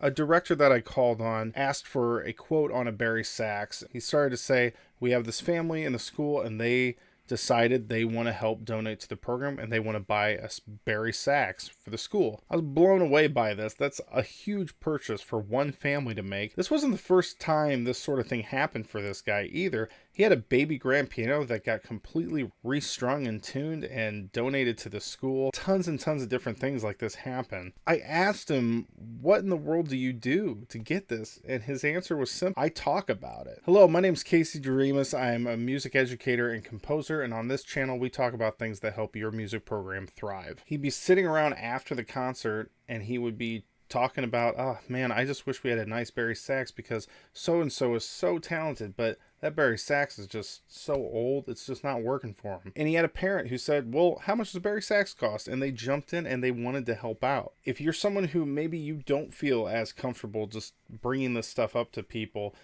A director that I called on asked for a quote on a Barry sax. He started to say, we have this family in the school and they decided they want to help donate to the program and they want to buy a Barry sax for the school. I was blown away by this. That's a huge purchase for one family to make. This wasn't the first time this sort of thing happened for this guy either. He had a baby grand piano that got completely restrung and tuned and donated to the school. Tons and tons of different things like this happen. I asked him, what in the world do you do to get this? And his answer was simple. I talk about it. Hello, my name is Casey Doremus. I'm a music educator and composer, and on this channel we talk about things that help your music program thrive. He'd be sitting around after the concert and he would be talking about, oh man, I just wish we had a nice Barry sax because so and so is so talented, but that Barry sax is just so old, it's just not working for him. And he had a parent who said, well, how much does a Barry sax cost? And they jumped in and they wanted to help out. If you're someone who maybe you don't feel as comfortable just bringing this stuff up to people,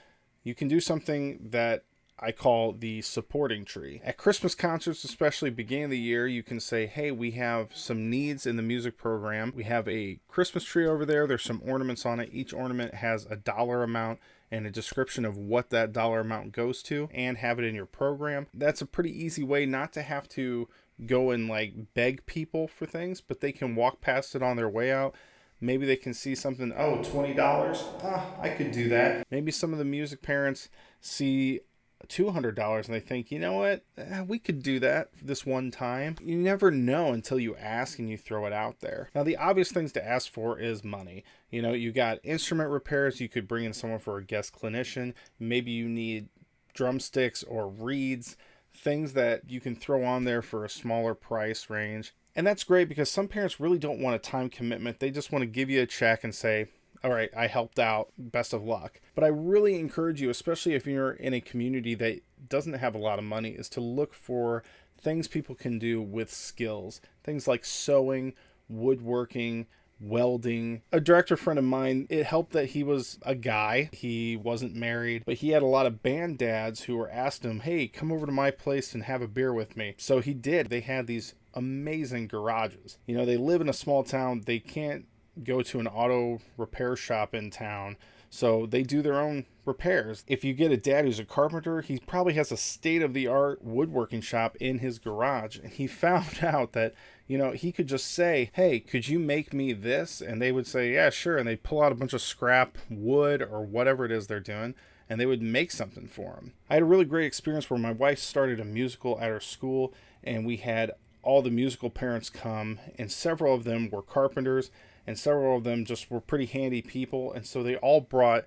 you can do something that I call the supporting tree. At Christmas concerts, especially beginning of the year, you can say, hey, we have some needs in the music program. We have a Christmas tree over there. There's some ornaments on it. Each ornament has a dollar amount and a description of what that dollar amount goes to, and have it in your program. That's a pretty easy way not to have to go and beg people for things, but they can walk past it on their way out. Maybe they can see something, oh, $20? I could do that. Maybe some of the music parents see $200 and they think, you know what, we could do that this one time. You never know until you ask and you throw it out there. Now, the obvious things to ask for is money. You got instrument repairs. You could bring in someone for a guest clinician. Maybe you need drumsticks or reeds, things that you can throw on there for a smaller price range. And that's great because some parents really don't want a time commitment. They just want to give you a check and say, all right, I helped out, best of luck. But I really encourage you, especially if you're in a community that doesn't have a lot of money, is to look for things people can do with skills. Things like sewing, woodworking, welding. A director friend of mine, it helped that he was a guy. He wasn't married, but he had a lot of band dads who were asking him, hey, come over to my place and have a beer with me. So he did. They had these amazing garages. They live in a small town. They can't go to an auto repair shop in town, so they do their own repairs. If you get a dad who's a carpenter, he probably has a state-of-the-art woodworking shop in his garage, and he found out that he could just say, hey, could you make me this? And they would say, yeah, sure. And they pull out a bunch of scrap wood or whatever it is they're doing, and they would make something for him. I had a really great experience where my wife started a musical at her school, and we had all the musical parents come, and several of them were carpenters, and several of them just were pretty handy people. And so they all brought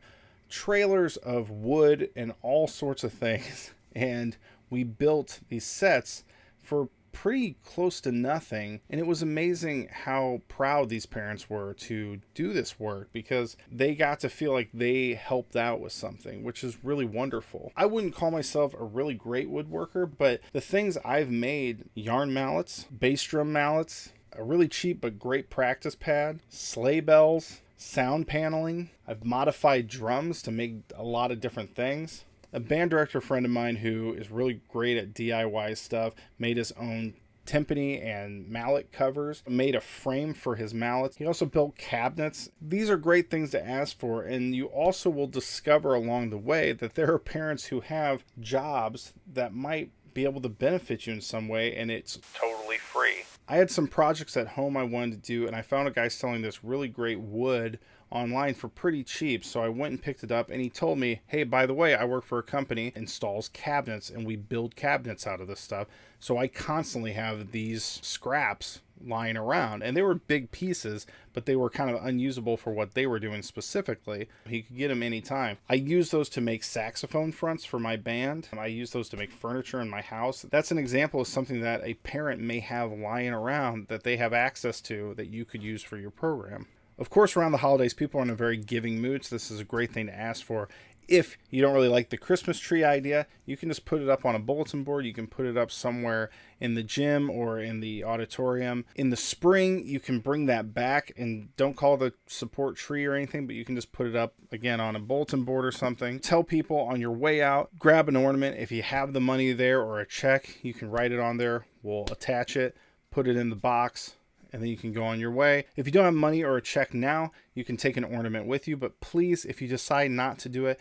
trailers of wood and all sorts of things. And we built these sets for pretty close to nothing. And it was amazing how proud these parents were to do this work because they got to feel like they helped out with something, which is really wonderful. I wouldn't call myself a really great woodworker, but the things I've made, yarn mallets, bass drum mallets, a really cheap but great practice pad, sleigh bells, sound paneling. I've modified drums to make a lot of different things. A band director friend of mine who is really great at DIY stuff made his own timpani and mallet covers, made a frame for his mallets. He also built cabinets. These are great things to ask for, and you also will discover along the way that there are parents who have jobs that might be able to benefit you in some way, and it's totally free. I had some projects at home I wanted to do, and I found a guy selling this really great wood online for pretty cheap, so I went and picked it up, and he told me, hey, by the way, I work for a company that installs cabinets, and we build cabinets out of this stuff, so I constantly have these scraps lying around, and they were big pieces, but they were kind of unusable for what they were doing specifically. He could get them anytime. I use those to make saxophone fronts for my band. I use those to make furniture in my house. That's an example of something that a parent may have lying around that they have access to that you could use for your program. Of course, around the holidays, people are in a very giving mood, so this is a great thing to ask for. If you don't really like the Christmas tree idea, you can just put it up on a bulletin board. You can put it up somewhere in the gym or in the auditorium. In the spring, you can bring that back and don't call it a support tree or anything, but you can just put it up again on a bulletin board or something. Tell people on your way out, grab an ornament. If you have the money there or a check, you can write it on there. We'll attach it, put it in the box, and then you can go on your way. If you don't have money or a check now, you can take an ornament with you, but please, if you decide not to do it,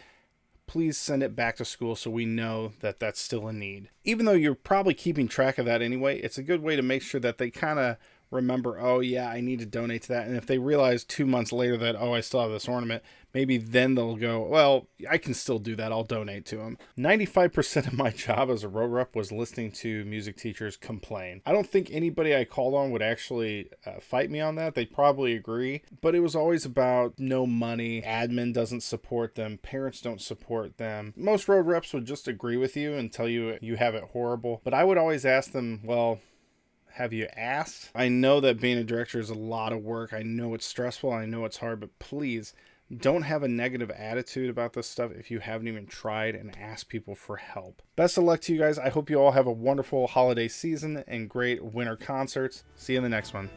please send it back to school so we know that that's still a need. Even though you're probably keeping track of that anyway, it's a good way to make sure that they kind of remember, oh yeah, I need to donate to that. And if they realize 2 months later that, oh, I still have this ornament, maybe then they'll go, well, I can still do that. I'll donate to them. 95% of my job as a road rep was listening to music teachers complain. I don't think anybody I called on would actually fight me on that. They'd probably agree. But it was always about no money. Admin doesn't support them. Parents don't support them. Most road reps would just agree with you and tell you you have it horrible. But I would always ask them, well, have you asked? I know that being a director is a lot of work. I know it's stressful. I know it's hard, but please don't have a negative attitude about this stuff if you haven't even tried and asked people for help. Best of luck to you guys. I hope you all have a wonderful holiday season and great winter concerts. See you in the next one.